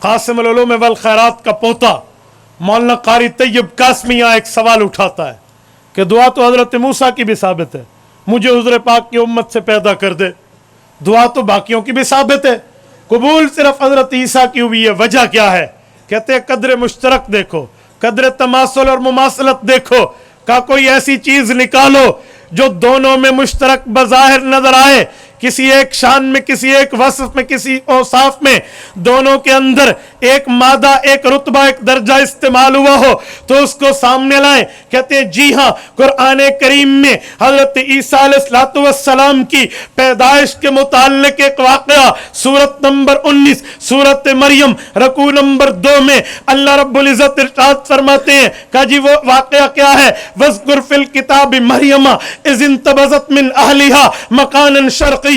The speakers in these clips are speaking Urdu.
قاسم العلوم والخیرات کا پوتا مولانا قاری طیب قاسمی یہاں ایک سوال اٹھاتا ہے کہ دعا تو حضرت موسیٰ کی بھی ثابت ہے، مجھے حضور پاک کی امت سے پیدا کر دے، دعا تو باقیوں کی بھی ثابت ہے، قبول صرف حضرت عیسیٰ کی ہوئی ہے، وجہ کیا ہے؟ کہتے ہیں قدر مشترک دیکھو، قدر تماثل اور مماثلت دیکھو، کا کوئی ایسی چیز نکالو جو دونوں میں مشترک بظاہر نظر آئے، کسی ایک شان میں، کسی ایک وصف میں، کسی اوصاف میں، دونوں کے اندر ایک مادہ، ایک رتبہ، ایک درجہ استعمال ہوا ہو تو اس کو سامنے لائیں۔ کہتے ہیں جی ہاں، قرآن کریم میں حضرت عیسیٰ علیہ السلام کی پیدائش کے متعلق ایک واقعہ سورت نمبر 19 سورت مریم رکوع نمبر 2 میں اللہ رب العزت ارشاد فرماتے ہیں کہ جی وہ واقعہ کیا ہے؟ وَاذْكُرْ فِي الْكِتَابِ مَرْيَمَ إِذِ انْتَبَذَتْ مِنْ أَهْلِهَا مَكَانًا شَرْقِيًّا۔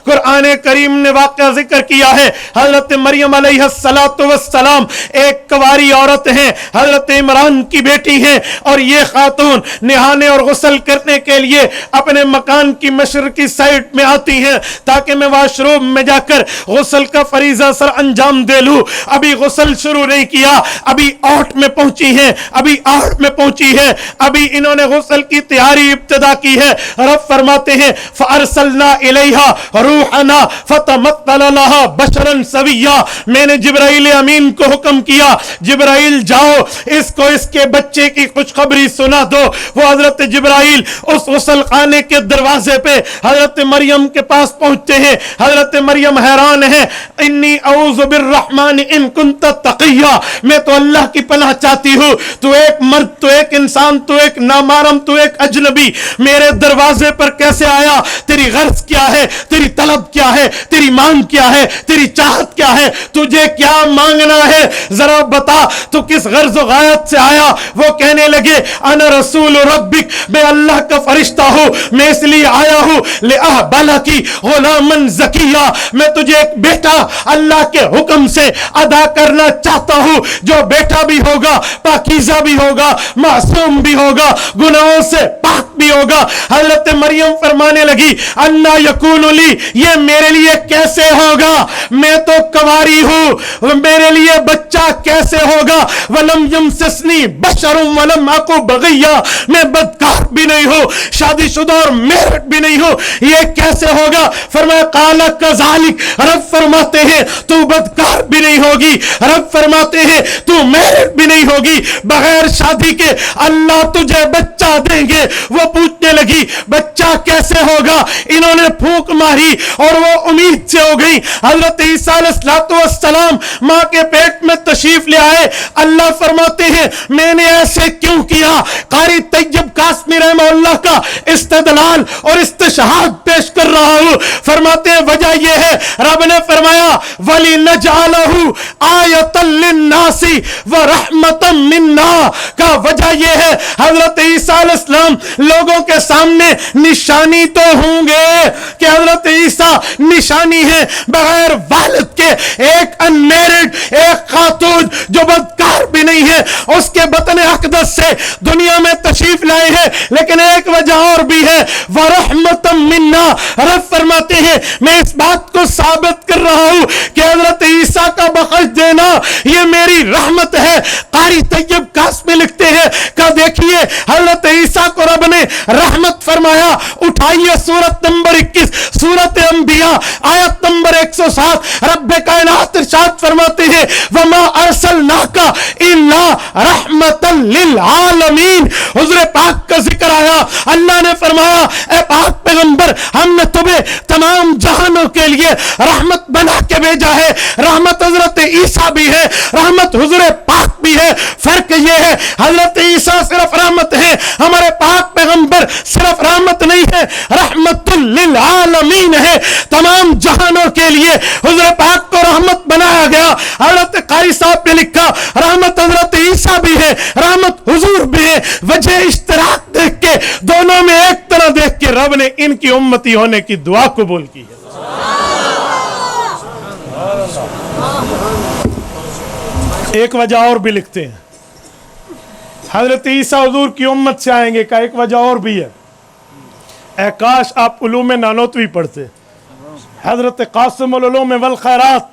قرآن کریم نے واقعہ ذکر کیا ہے، حضرت مریم علیہ السلام ایک کواری عورت ہیں، حضرت عمران کی بیٹی ہیں، اور یہ خاتون نہانے اور غسل کرنے کے لیے اپنے مکان کی مشرقی سائڈ میں آتی ہیں تاکہ میں واش روم میں جا کر غسل کا فریضہ سر انجام دے لوں۔ ابھی غسل شروع نہیں کیا، ابھی 8 میں پہنچی ہیں، ابھی 8 میں پہنچی ہے، ابھی انہوں نے غسل کی تیاری ابتدا کی ہے۔ رب فرماتے ہیں فَأَرْسَلْنَا إِلَيْهَا روحنا فتمثل لها بشرا سویا، میں نے جبرائیل امین کو حکم کیا، جبرائیل جاؤ اس کو اس کے بچے کی خوشخبری سنا دو۔ وہ حضرت جبرائیل اس غسل خانے کے دروازے پہ حضرت مریم کے پاس پہنچتے ہیں، حضرت مریم حیران ہے، انی اعوذ بالرحمن ان کنت تقیا، میں تو اللہ کی پناہ چاہتی ہوں، تو ایک مرد، تو ایک انسان، تو ایک نامحرم، تو ایک اجنبی میرے دروازے پر کیسے آیا؟ تیری غرض کیا ہے؟ تیری طلب کیا ہے؟ تیری مانگ کیا ہے؟ تیری چاہت کیا ہے؟ تجھے کیا مانگنا ہے؟ ذرا بتا، تو کس غرض و غایت سے آیا؟ وہ کہنے لگے انا رسول ربک، میں اللہ کا فرشتہ ہوں، میں اس لیے آیا ہوں لأہبلکی غلاما زکیہ، میں تجھے ایک بیٹا اللہ کے حکم سے ادا کرنا چاہتا ہوں، جو بیٹا بھی ہوگا، پاکیزہ بھی ہوگا، معصوم بھی ہوگا، گناہوں سے پاک بھی ہوگا۔ حضرت مریم فرمانے لگی انا یکون لی، یہ میرے لیے کیسے ہوگا؟ میں تو کنواری ہوں، میرے لیے بچہ کیسے ہوگا؟ ولم یمسسنی بشر ولم اکو بغیہ، میں بدکار بھی نہیں ہوں، شادی شدہ اور میرٹ بھی نہیں ہوں، یہ کیسے ہوگا؟ فرمایا قال کذالک، رب فرماتے ہیں تو بدکار بھی نہیں ہوگی، رب فرماتے ہیں تو میرٹ بھی نہیں ہوگی، بغیر شادی کے اللہ تجھے بچہ دیں گے۔ وہ پوچھنے لگی بچہ کیسے ہوگا؟ انہوں نے پھونک ماری اور وہ امید سے ہو گئی۔ حضرت عیسیٰ علیہ السلام ماں کے پیٹ میں تشریف لے آئے، اللہ فرماتے ہیں میں نے ایسے کیوں کیا؟ قاری طیب قاسمی رحمہ اللہ کا استدلال اور استشہاد پیش کر رہا ہوں۔ فرماتے ہیں وجہ یہ ہے، رب نے فرمایا وَلِنَجْعَلَهُ آیَةً لِلنَّاسِ وَرَحْمَةً مِنَّا، کا وجہ یہ ہے حضرت عیسیٰ علیہ السلام لوگوں کے سامنے نشانی تو ہوں گے کہ حضرت عیسیٰ نشانی ہے بغیر والد کے، ایک انمیرڈ، ایک خاتون جو بدکار بھی نہیں ہے، اس کے بطن اقدس سے دنیا میں تشریف لائے ہیں۔ لیکن ایک وجہ اور بھی ہے، وَرَحْمَةً مِنَّا، رب فرماتے ہیں میں اس بات کو ثابت کر رہا ہوں کہ حضرت عیسیٰ کا بخش دینا یہ میری رحمت ہے۔ قاری طیب قاسمی لکھتے ہیں کہ دیکھیے حضرت عیسیٰ کو رب نے رحمت فرمایا۔ اٹھائیے سورت نمبر 21 سورت انبیاء آیت نمبر 107، رب کائنات ارشاد فرماتے ہیں وَمَا أَرْسَلْنَاكَ إِلَّا رَحْمَةً لِلْعَالَمِينَ، حضور پاک کا ذکر آیا، اللہ نے فرمایا اے پاک پیغمبر ہم نے تمہیں تمام جہانوں کے لیے رحمت بنا کے بھیجا ہے۔ رحمت حضرت عیسیٰ بھی ہے، رحمت حضور پاک بھی ہے، فرق یہ ہے حضرت عیسیٰ صرف رحمت ہے، ہمارے پاک پیغمبر صرف رحمت نہیں ہے، رحمت للعالمین ہے، تمام جہانوں کے لیے حضور پاک کو رحمت بنایا گیا۔ حضرت قاری صاحب نے لکھا رحمت حضرت عیسیٰ بھی ہے، رحمت حضور بھی ہے، وجہ اشتراک دیکھ کے دونوں میں ایک طرح دیکھ کے رب نے ان کی امتی ہونے کی دعا قبول کی ہے۔ ایک وجہ اور بھی لکھتے ہیں، حضرت عیسیٰ حضور کی امت سے آئیں گے کا ایک وجہ اور بھی ہے، اے کاش آپ علوم نانوتوی پڑھتے، حضرت قاسم العلوم والخیرات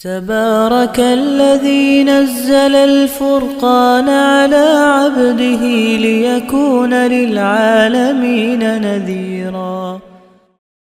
تبارك الذي نزل الفرقان على عبده ليكون للعالمين نذيرا